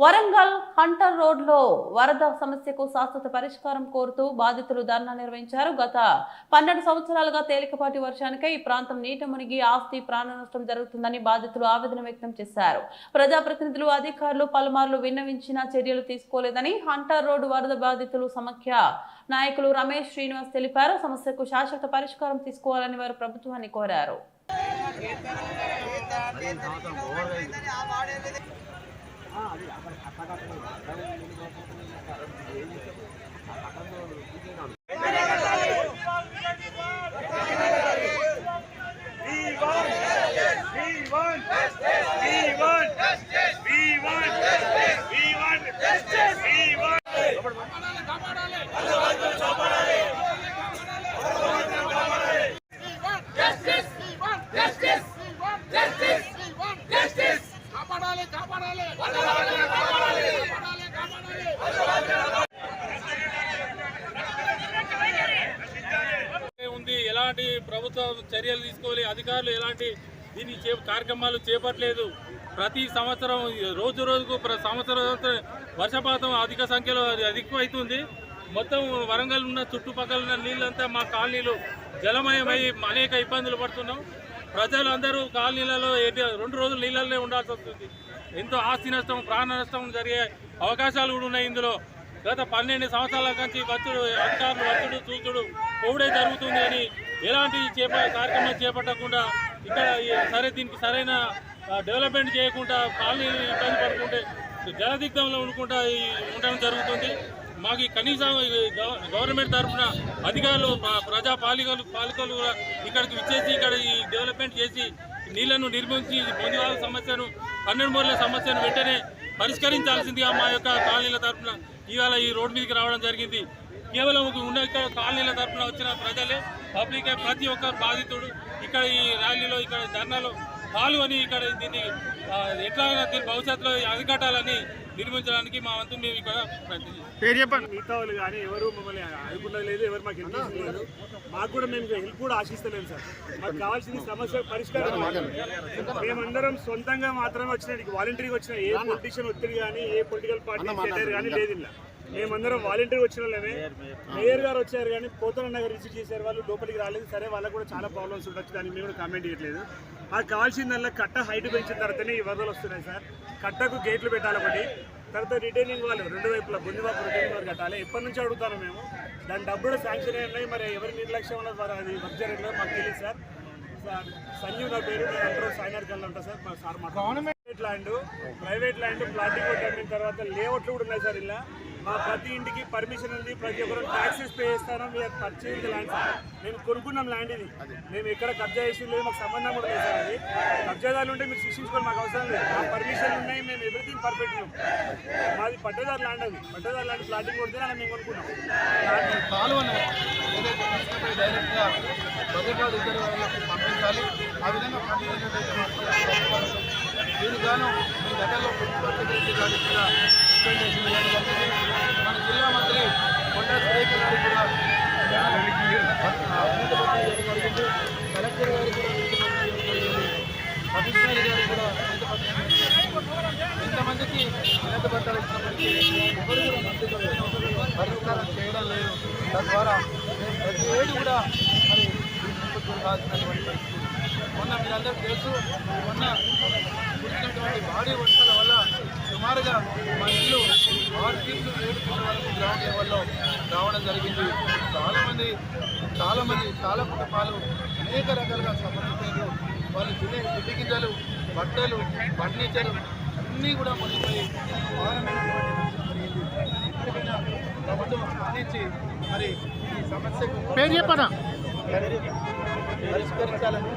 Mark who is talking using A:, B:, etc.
A: Warangal Hunter road లో వరద సమస్యకు శాశ్వత పరిష్కారం కోరుతూ బాధితులు ధర్నా నిర్వహించారు. గత 12 సంవత్సరాలుగా తేలికపాటి వర్షానికై ఈ ప్రాంతం నీట మునిగి ఆస్తి ప్రాణ నష్టం జరుగుతుందని బాధితులు ఆవేదన వ్యక్తం చేశారు. ప్రజాప్రతినిధులు, అధికారులు పలుమార్లు విన్నవించినా చర్యలు తీసుకోలేదని హంటర్ రోడ్ వరద బాధితులు సమాఖ్య నాయకులు రమేష్ శ్రీనివాస్ తెలిపారు. సమస్యకు శాశ్వత పరిష్కారం తీసుకోవాలని వారు ప్రభుత్వాన్ని కోరారు.
B: ఎలాంటి ప్రభుత్వ చర్యలు తీసుకోవాలి, అధికారులు ఎలాంటి దీని కార్యక్రమాలు చేపట్టలేదు. ప్రతి సంవత్సరం రోజు రోజుకు సంవత్సరం వర్షపాతం అధిక సంఖ్యలో ఎక్కువైతుంది. మొత్తం వరంగల్ ఉన్న చుట్టుపక్కల ఉన్న నీళ్ళంతా మా కాలనీలు జలమయమై అనేక ఇబ్బందులు పడుతున్నాం. ప్రజలందరూ కాలనీలలో 2 రోజులు నీళ్ళల్లో ఉండాల్సి వస్తుంది. ఎంతో ఆస్తి నష్టం, ప్రాణ నష్టం జరిగే అవకాశాలు కూడా ఉన్నాయి. ఇందులో గత 12 సంవత్సరాల నుంచి అధికారులు వచ్చుడు చూచుడు పోవుడే జరుగుతుంది అని ఎలాంటి కార్యక్రమం చేపట్టకుండా ఇక్కడ దీనికి సరైన డెవలప్మెంట్ చేయకుండా కాలనీలు ఇబ్బంది పడుకుంటే జలదిగ్ధంలో ఉండడం జరుగుతుంది. మాకు కనీసం గవర్నమెంట్ తరఫున అధికారులు, పాలకులు ఇక్కడికి విచ్చేసి ఇక్కడ ఈ డెవలప్మెంట్ చేసి నీళ్లను నిర్మించి బొందివాల సమస్యను, 12 మూరల సమస్యను వెంటనే పరిష్కరించాల్సిందిగా మా యొక్క కాలనీల తరఫున ఇవాళ ఈ రోడ్డు మీదకి రావడం జరిగింది. కేవలం ఉన్న ఇక్కడ కాలనీల తరఫున వచ్చిన ప్రజలే, పబ్లిక్, ప్రతి ఒక్క బాధితుడు ఇక్కడ ఈ ర్యాలీలో, ఇక్కడ ధర్నాలో పాల్గొని ఇక్కడ దీన్ని ఎట్లా దీని భవిష్యత్తులో అరికట్టాలని నిర్మించడానికి మా వంతు మేము ఇక్కడ
C: చెప్పండి. మిగతా వాళ్ళు కానీ ఎవరు మమ్మల్ని అనుకున్నది లేదు, ఎవరు మాకు హెల్ప్ లేదు. మాకు కూడా మేము హెల్ప్ కూడా ఆశిస్తలేము సార్. మాకు కావాల్సిన సమస్య పరిష్కారం. మేమందరం సొంతంగా మాత్రమే వచ్చిన, వాలంటీర్గా వచ్చిన, ఏ పొలిటీషియన్ ఒత్తిడి కానీ, ఏ పొలిటికల్ పార్టీ లీడర్ కానీ లేదు. ఇలా మేమందరం వాలంటీర్ వచ్చిన వాళ్ళమే. మేయర్ గారు వచ్చారు కానీ పోతన నగర్ విజిట్ చేశారు, వాళ్ళు లోపలికి రాలేదు. సరే, వాళ్ళకు కూడా చాలా ప్రాబ్లమ్స్ ఉండొచ్చు, దాన్ని మేము కూడా కామెంట్ చేయట్లేదు. మాకు కావాల్సిందల్లా కట్ట హైట్ పెంచిన తర్వాతనే ఈ వరదలు వస్తున్నాయి సార్. కట్టకు గేట్లు పెట్టాలి ఒకటి, తర్వాత రిటైనింగ్ వాళ్ళు 2 వైపులా బొందివాపు రిటైనింగ్ వాళ్ళు కట్టాలి. ఎప్పటి నుంచి అడుగుతాను మేము, దాని డబ్బులు శాంక్షన్ ఉన్నాయి. మరి ఎవరి నిర్లక్ష్యం ఉన్నది మరి అది వర్క్ జరగలేదు, మాకు తెలియదు సార్. సంజీవ్ నా పేరు, నేను అందరూ సాయినాథ్ గల్లా ఉంటాను సార్. సార్ మా ప్రైవేట్ ల్యాండ్ ప్లాటింగ్ కొట్టిన తర్వాత లేఅవుట్లు కూడా ఉన్నాయి సార్. ఇలా మా ప్రతి ఇంటికి పర్మిషన్ ఉంది, ప్రతి ఒక్కరు ట్యాక్సెస్ పే చేస్తాను. మీరు పర్చేజ్ ల్యాండ్ సార్, మేము కొనుక్కున్నాం ల్యాండ్. ఇది మేము ఎక్కడ కబ్జా చేసి లేదు, మాకు సంబంధం కూడా లేదు సార్. అది కబ్జాదారులు ఉంటే మీరు శిక్షించుకోవాలి, మాకు అవసరం లేదు. మా పర్మిషన్ ఉన్నాయి, మేము ఎవ్రీథింగ్ పర్ఫెక్ట్ ఉన్నాం. మాది పట్టేదారు ల్యాండ్, అది పట్టేదారు ల్యాండ్ ప్లాటింగ్ కొడితే అలా మేము కొనుక్కున్నాం.
D: డైరెక్ట్గా భద్రకాలు ఇద్దరు పంపించాలి. ఆ విధంగా పంపించినట్లయితే దీనికి గాను మీ గతంలో ప్రిన్సిపల్ సెక్రటరీ గారికి కూడా రిప్రజెంటేషన్ ఇవ్వడం జరిగింది. మన జిల్లా మంత్రి కొండా సురేఖ గారికి కూడా జరిగింది. కలెక్టర్ గారికి కూడా కమిషనర్ గారికి కూడా ఇంతమందికి వినతి పత్రాలు ఇచ్చినప్పటికీ ఎవరు కూడా మంత్రులు పరిష్కారం చేయడం లేదు. తద్వారా మేము ప్రతి ఏడు కూడా మరి ముందుకు రాసినటువంటి పరిస్థితి. మొన్న మీరందరూ తెలుసు, మొన్న కురిసినటువంటి భారీ వర్షాల వల్ల సుమారుగా మా ఇల్లు 6 ఫీట్లు 7 ఫీట్ల వరకు గ్రౌండ్ లెవెల్లో రావడం జరిగింది. చాలా కుటుంబాలు అనేక రకాలుగా సంబంధించారు. వాళ్ళు తినే తిండి గింజలు, బట్టలు, ఫర్నిచర్ అన్నీ కూడా మునిగిపోయి ప్రభుత్వం స్పందించి మరి ఈ సమస్యకు పరిష్కరించాలని